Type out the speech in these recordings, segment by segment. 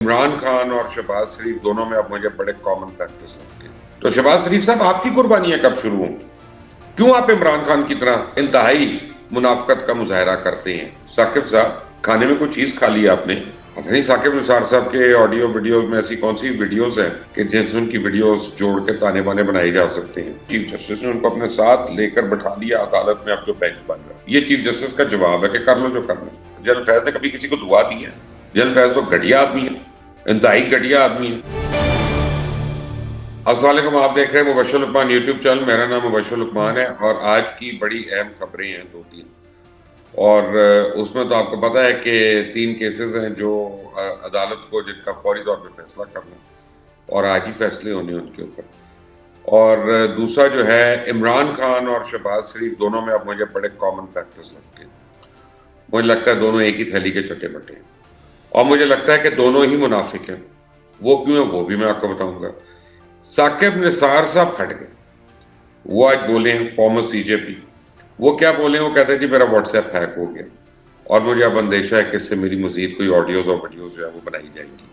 عمران خان اور شہباز شریف دونوں میں اب مجھے بڑے کامن فیکٹرز لگتے ہیں. تو شہباز شریف صاحب آپ کی قربانیاں کب شروع ہوں گی؟ کیوں آپ عمران خان کی طرح انتہائی منافقت کا مظاہرہ کرتے ہیں؟ ثاقب صاحب کھانے میں کوئی چیز کھا لی آپ نے؟ پتہ نہیں ثاقب نثار صاحب کے آڈیو ویڈیوز میں ایسی کون سی ویڈیوز ہیں کہ جس میں ان کی ویڈیوز جوڑ کے تانے بانے بنائے جا سکتے ہیں. چیف جسٹس نے ان کو اپنے ساتھ لے کر بٹھا لیا عدالت میں، اب جو بینچ بن رہا ہے. یہ چیف جسٹس کا جواب ہے کہ کر لو جو کرنا. جنرل فیض نے کبھی کسی کو دعا دی ہے؟ جنرل فیض تو گھٹیا آدمی ہے، انتہائی گھٹیا آدمی ہے. السلام علیکم، آپ دیکھ رہے ہیں مبشر لقمان یوٹیوب چینل. میرا نام مبشر لقمان ہے اور آج کی بڑی اہم خبریں ہیں 2-3، اور اس میں تو آپ کو پتا ہے کہ 3 کیسز ہیں جو عدالت کو جن کا فوری طور پہ فیصلہ کرنا اور آج ہی فیصلے ہونے ان کے اوپر. اور دوسرا جو ہے عمران خان اور شہباز شریف دونوں میں اب مجھے بڑے کامن فیکٹرز لگتے ہیں. مجھے لگتا ہے دونوں ایک ہی تھیلی کے چٹے بٹے ہیں، اور مجھے لگتا ہے کہ دونوں ہی منافق ہیں. وہ کیوں ہیں وہ بھی میں آپ کو بتاؤں گا. ثاقب نثار صاحب پھٹ گئے. وہ آج بولے ہیں، فارمر سی جے پی. وہ کیا بولے ہیں؟ وہ کہتے ہیں جی میرا واٹس ایپ ہیک ہو گیا اور مجھے اب اندیشہ ہے کہ اس سے میری مزید کوئی آڈیوز اور ویڈیوز جو ہے وہ بنائی جائیں گی.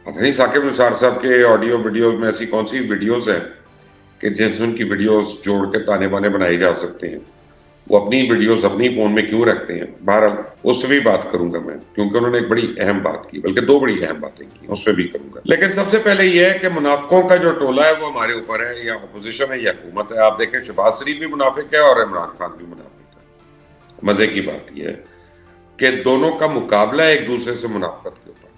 پتہ نہیں ثاقب نثار صاحب کے آڈیو ویڈیوز میں ایسی کون سی ویڈیوز ہیں کہ جس میں ان کی ویڈیوز جوڑ کے تانے بانے بنائے جا سکتے ہیں. وہ اپنی ویڈیوز اپنی فون میں کیوں رکھتے ہیں؟ بہرحال اس سے بھی بات کروں گا میں، کیونکہ انہوں نے ایک بڑی اہم بات کی، بلکہ 2 بڑی اہم باتیں کی، اس پہ بھی کروں گا. لیکن سب سے پہلے یہ ہے کہ منافقوں کا جو ٹولہ ہے وہ ہمارے اوپر ہے، یا اپوزیشن ہے یا حکومت ہے. آپ دیکھیں شہباز شریف بھی منافق ہے اور عمران خان بھی منافق ہے. مزے کی بات یہ ہے کہ دونوں کا مقابلہ ہے ایک دوسرے سے منافقت کے اوپر.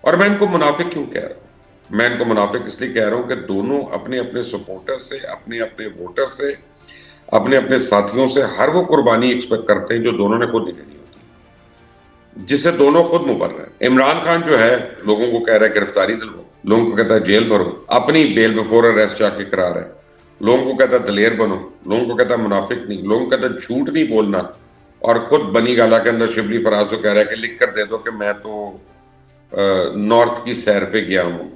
اور میں ان کو منافق کیوں کہہ رہا ہوں؟ میں ان کو منافق اس لیے کہہ رہا ہوں کہ دونوں اپنے اپنے سپورٹر سے، اپنے اپنے ووٹر سے، اپنے اپنے ساتھیوں سے ہر وہ قربانی ایکسپیکٹ کرتے ہیں جو دونوں نے خود نہیں لینی ہوتی، جس سے دونوں خود مبرر ہیں. عمران خان جو ہے لوگوں کو کہہ رہا ہے گرفتاری دلواؤ، لوگوں کو کہتا ہے جیل بھرو، اپنی بیل بفور اریسٹ جا کے کرا رہا ہے. لوگوں کو کہتا ہے دلیر بنو، لوگوں کو کہتا ہے منافق نہیں، لوگوں کو کہتا ہے جھوٹ نہیں بولنا، اور خود بنی گالا کے اندر شبلی فراز کو کہہ رہا ہے کہ لکھ کر دے دو کہ میں تو نارتھ کی سیر پہ گیا ہوں.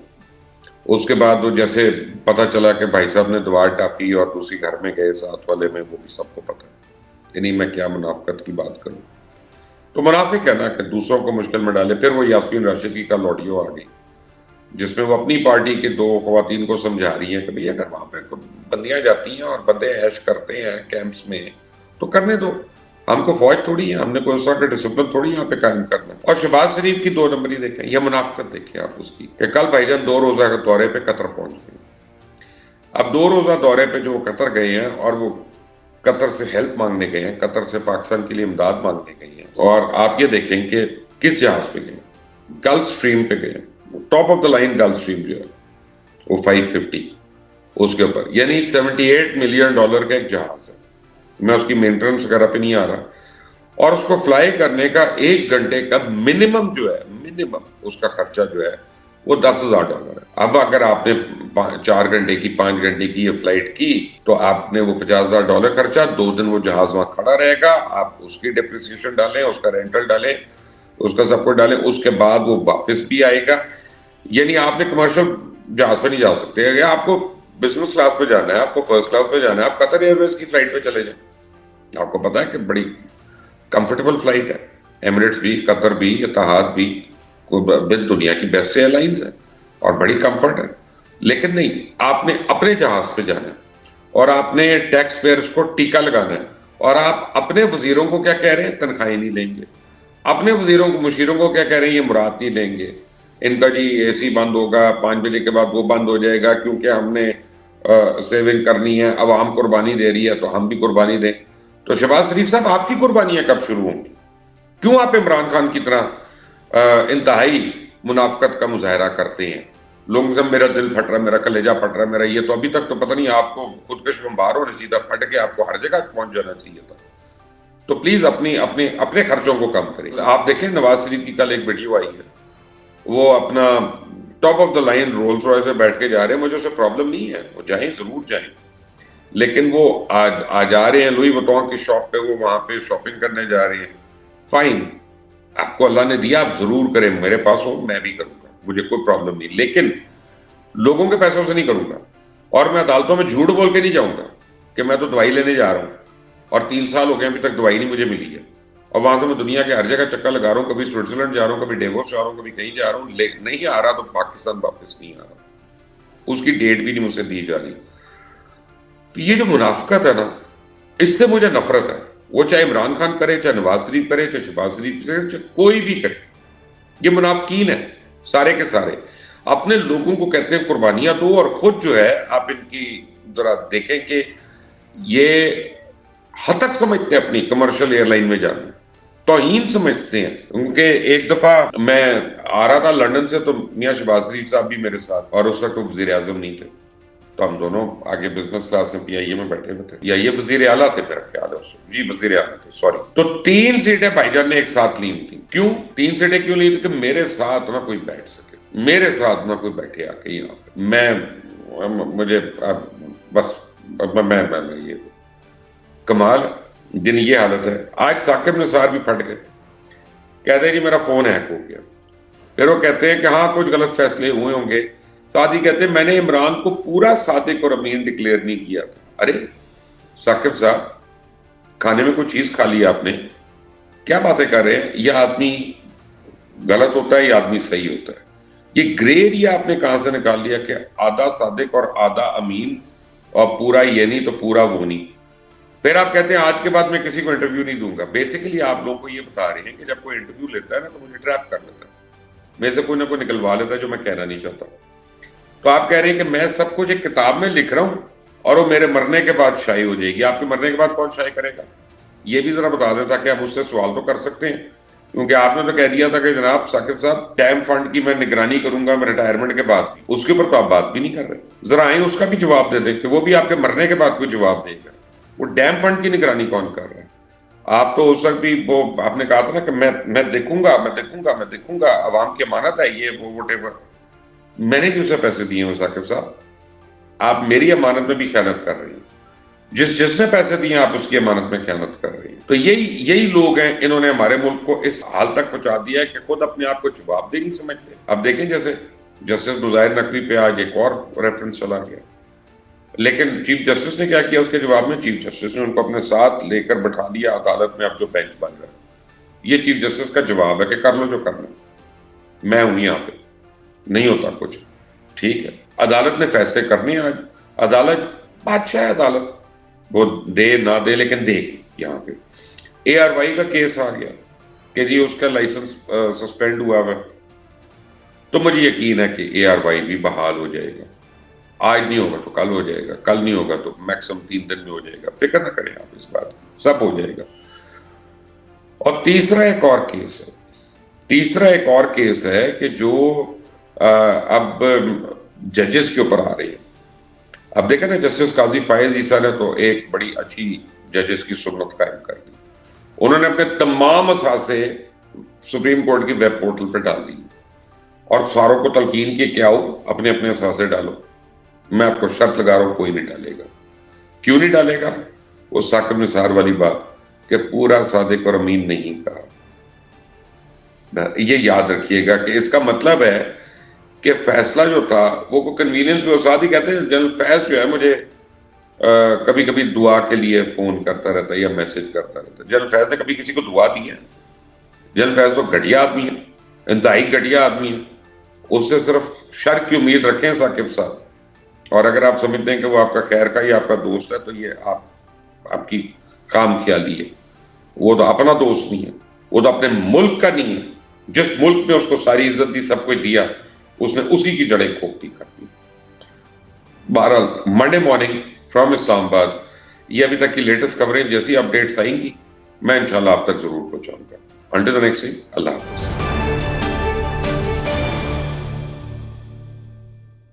اس کے بعد وہ جیسے پتہ چلا کہ بھائی صاحب نے دوار ٹاپی اور دوسری گھر میں گئے ساتھ والے میں، وہ بھی سب کو پتہ ہے. یعنی میں کیا منافقت کی بات کروں. تو منافق ہے نا کہ دوسروں کو مشکل میں ڈالے. پھر وہ یاسمین راشد کی کل آڈیو آ گئی جس میں وہ اپنی پارٹی کے 2 خواتین کو سمجھا رہی ہیں کہ بھئی اگر وہاں پہ بندیاں جاتی ہیں اور بندے عیش کرتے ہیں کیمپس میں تو کرنے دو، ہم کو فوج تھوڑی ہے، ہم نے کوئی اس طرح کا ڈسپلن تھوڑی یہاں پہ قائم کرنا. اور شہباز شریف کی 2 نمبری دیکھیں، یہ منافقت دیکھیں آپ اس کی کہ کل بھائی جان 2 روزہ کے دورے پہ قطر پہنچ گئے. اب 2 روزہ دورے پہ جو قطر گئے ہیں اور وہ قطر سے ہیلپ مانگنے گئے ہیں، قطر سے پاکستان کے لیے امداد مانگنے گئے ہیں. اور آپ یہ دیکھیں کہ کس جہاز پہ گئے، گلف سٹریم پہ گئے. Top of the line golf stream جو ہے وہ 550 اس کے اوپر، یعنی $78 ملین کا ایک جہاز ہے. میں اس کی مینٹیننس وغیرہ پہ نہیں آ رہا. اور اس کو فلائی کرنے کا 1 گھنٹے کا منیمم جو ہے، منیمم اس کا خرچہ جو ہے وہ $10,000 ہے. اب اگر آپ نے 4 گھنٹے کی 5 گھنٹے کی یہ فلائٹ کی تو آپ نے وہ $50,000 خرچہ، 2 دن وہ جہاز وہاں کھڑا رہے گا، آپ اس کی ڈیپریسیشن ڈالیں، اس کا رینٹل ڈالیں، اس کا سب کچھ ڈالیں، اس کے بعد وہ واپس بھی آئے گا. یعنی آپ نے کمرشل جہاز پہ نہیں جا سکتے، یا آپ کو بزنس کلاس پہ جانا ہے، آپ کو فرسٹ کلاس پہ جانا ہے، آپ قطر ایئر ویز کی فلائٹ پہ چلے جائیں. آپ کو پتا ہے کہ بڑی کمفرٹیبل فلائٹ ہے. ایمریٹس بھی، قطر بھی، اتحاد بھی دنیا کی بیسٹ ایئر لائنز ہے اور بڑی کمفرٹ ہے. لیکن نہیں، آپ نے اپنے جہاز پہ جانا ہے اور آپ نے ٹیکس پیئرز کو ٹیکہ لگانا ہے. اور آپ اپنے وزیروں کو کیا کہہ رہے ہیں؟ تنخواہیں نہیں لیں گے. اپنے وزیروں کو، مشیروں کو کیا کہہ رہے ہیں؟ یہ مراد نہیں لیں گے، ان کا جی اے سی بند ہوگا 5 بجے کے بعد، وہ بند ہو جائے گا کیونکہ ہم نے سیونگ کرنی ہے، عوام قربانی دے رہی ہے تو ہم بھی قربانی دیں. تو شہباز شریف صاحب آپ کی قربانیاں کب شروع ہوں گی؟ کیوں آپ عمران خان کی طرح انتہائی منافقت کا مظاہرہ کرتے ہیں؟ لوگوں سے میرا دل پھٹ رہا ہے، میرا کلیجہ پھٹ رہا ہے، میرا یہ تو ابھی تک تو پتہ نہیں، آپ کو خودکش بمبار ہونا چاہیے تھا، پھٹ کے آپ کو ہر جگہ پہنچ جانا چاہیے تھا. تو پلیز اپنے خرچوں کو کم کریں. آپ دیکھیں نواز شریف کی کل ایک ویڈیو آئی ہے، وہ اپنا top of the line Rolls Royce سے بیٹھ کے جا رہے ہیں. مجھے اسے پرابلم نہیں ہے، وہ جائیں، ضرور جائیں، لیکن وہ آ جا رہے ہیں لوئی وٹون کی شاپ پہ، وہ وہاں پہ شاپنگ کرنے جا رہے ہیں. فائن، آپ کو اللہ نے دیا، آپ ضرور کریں، میرے پاس ہو میں بھی کروں گا، مجھے کوئی پرابلم نہیں. لیکن لوگوں کے پیسوں سے نہیں کروں گا. اور میں عدالتوں میں جھوٹ بول کے نہیں جاؤں گا کہ میں تو دوائی لینے جا رہا ہوں اور 3 سال ہو گئے ابھی تک دوائی نہیں مجھے ملی ہے اور وہاں سے میں دنیا کے ہر جگہ چکر لگا رہا ہوں, کبھی سوئٹزرلینڈ جا رہا ہوں, کبھی ڈیووس جا رہا ہوں, کبھی کہیں جا رہا ہوں, نہیں آ رہا تو پاکستان واپس نہیں آ رہا, اس کی ڈیٹ بھی نہیں مجھ سے دی جا رہی. تو یہ جو منافقت ہے نا, اس سے مجھے نفرت ہے. وہ چاہے عمران خان کرے, چاہے نواز شریف کرے, چاہے شہباز شریف کرے, چاہے کوئی بھی کرے, یہ منافقین ہیں سارے کے سارے. اپنے لوگوں کو کہتے ہیں قربانیاں دو, اور خود جو ہے آپ ان کی ذرا دیکھیں کہ یہ حد تک سمجھتے ہیں اپنی کمرشل ایئر لائن میں جانا, توہین سمجھتے ہیں. کیونکہ ایک دفعہ میں آ رہا تھا لنڈن سے, تو میاں شہباز شریف صاحب بھی میرے ساتھ, اور اس وقت وزیر اعظم نہیں تھے, تو ہم دونوں آگے بزنس کلاس میں پی آئی اے میں بیٹھے ہوئے تھے, یا یہ وزیر اعلیٰ تھے میرا خیال ہے اس وقت, جی وزیر اعلیٰ تھے, سوری. تو 3 سیٹیں بھائی جان نے ایک ساتھ لی تھیں. کیوں 3 سیٹیں کیوں لی تھی؟ کہ میرے ساتھ نہ کوئی بیٹھ سکے, میرے ساتھ نہ کوئی بیٹھے آ کے یہاں پہ. مجھے بس میں یہ کمال جن یہ حالت ہے. آج ثاقب نثار بھی پھٹ گئے, کہتے ہیں جی میرا فون ہیک ہو گیا. پھر وہ کہتے ہیں کہ ہاں کچھ غلط فیصلے ہوئے ہوں گے. ساتھ ہی کہتے ہیں میں نے عمران کو پورا صادق اور امین ڈکلیئر نہیں کیا تھا. ارے ثاقب صاحب, کھانے میں کوئی چیز کھا لی آپ نے, کیا باتیں کر رہے ہیں؟ یہ آدمی غلط ہوتا ہے, یہ آدمی صحیح ہوتا ہے. یہ گرے ایریا آپ نے کہاں سے نکال لیا کہ آدھا صادق اور آدھا امین, اور پورا یہ نہیں تو پورا وہ نہیں. پھر آپ کہتے ہیں آج کے بعد میں کسی کو انٹرویو نہیں دوں گا. بیسیکلی آپ لوگوں کو یہ بتا رہے ہیں کہ جب کوئی انٹرویو لیتا ہے نا, تو مجھے ٹریپ کر لیتا ہے, میرے سے کوئی نہ کوئی نکلوا لیتا ہے جو میں کہنا نہیں چاہتا. تو آپ کہہ رہے ہیں کہ میں سب کچھ ایک کتاب میں لکھ رہا ہوں اور وہ میرے مرنے کے بعد شائع ہو جائے گی. آپ کے مرنے کے بعد کون شائع کرے گا؟ یہ بھی ذرا بتا دیں تاکہ ہم اس سے سوال تو کر سکتے ہیں. کیونکہ آپ نے تو کہہ دیا تھا کہ جناب ثاقب صاحب ڈیم فنڈ کی میں نگرانی کروں گا میں ریٹائرمنٹ کے بعد, اس کے اوپر تو آپ بات بھی نہیں کر رہے. ذرا آئیں اس کا بھی جواب دے دیں کہ وہ بھی آپ کے مرنے کے بعد کوئی جواب دے گا. وہ ڈیم فنڈ کی نگرانی کون کر رہا ہے؟ آپ تو اس وقت بھی وہ آپ نے کہا تھا نا کہ میں دیکھوں گا, عوام کی امانت ہے یہ وہ وٹ ایور. میں نے بھی اسے پیسے دیے ہیں ثاقب صاحب, آپ میری امانت میں بھی خیانت کر رہی ہیں. جس نے پیسے دیے آپ اس کی امانت میں خیانت کر رہی ہیں. تو یہی لوگ ہیں, انہوں نے ہمارے ملک کو اس حال تک پہنچا دیا ہے کہ خود اپنے آپ کو جواب دہ نہیں سمجھتے. اب دیکھیں جیسے جسٹس مظاہر نقوی پہ آج ایک اور ریفرنس چلا گیا, لیکن چیف جسٹس نے کیا کیا اس کے جواب میں؟ چیف جسٹس نے ان کو اپنے ساتھ لے کر بٹھا دیا عدالت میں, اب جو بینچ بن رہا ہے. یہ چیف جسٹس کا جواب ہے کہ کر لو جو کرنا, میں ہوں یہاں پہ, نہیں ہوتا کچھ, ٹھیک ہے. عدالت نے فیصلے کرنے ہیں. آج عدالت بادشاہ ہے, عدالت وہ دے نہ دے لیکن دے گی. یہاں پہ اے آر وائی کا کیس آ گیا کہ جی اس کا لائسنس سسپینڈ ہوا ہے, تو مجھے یقین ہے کہ اے آر وائی بھی بحال ہو جائے گا. آج نہیں ہوگا تو کل ہو جائے گا, کل نہیں ہوگا تو میکسیمم 3 دن میں ہو جائے گا. فکر نہ کریں آپ اس بات کی, سب ہو جائے گا. اور تیسرا ایک اور کیس ہے کہ جو اب ججز کے اوپر آ رہی ہے. اب دیکھیں نا, جسٹس قاضی فائز عیسیٰ نے تو ایک بڑی اچھی ججز کی سنت قائم کر دی. انہوں نے اپنے تمام اثاثے سپریم کورٹ کی ویب پورٹل پہ ڈال دی اور ساروں کو تلقین کی کہ آؤ اپنے اپنے اثاثے ڈالو. میں آپ کو شرط لگا رہا ہوں کوئی نہیں ڈالے گا. کیوں نہیں ڈالے گا؟ وہ ثاقب نثار والی بات کہ پورا صادق اور امین نہیں کہا. یہ یاد رکھیے گا کہ اس کا مطلب ہے کہ فیصلہ جو تھا وہ کنوینئنس میں. ساتھ ہی کہتے ہیں جنرل فیض جو ہے مجھے کبھی کبھی دعا کے لیے فون کرتا رہتا ہے یا میسج کرتا رہتا ہے. جنرل فیض نے کبھی کسی کو دعا دی ہے؟ جنرل فیض تو گھٹیا آدمی ہے, انتہائی گھٹیا آدمی ہے. اس سے صرف شر کی امید رکھیں ثاقب صاحب. اور اگر آپ سمجھتے ہیں کہ وہ آپ کا خیر کا یا آپ کا دوست ہے, تو یہ آپ کی خام خیالی ہے. وہ تو اپنا دوست نہیں ہے, وہ تو اپنے ملک کا نہیں ہے. جس ملک میں اس کو ساری عزت دی, سب کچھ دیا, اس نے اسی کی جڑیں کھوکھتی کر دی. بہرحال منڈے مارننگ فرام اسلام آباد, یہ ابھی تک کی لیٹسٹ خبریں, جیسی اپڈیٹس آئیں گی میں انشاءاللہ آپ تک ضرور پہنچاؤں گا. انٹل دی نیکسٹ ٹائم, اللہ حافظ.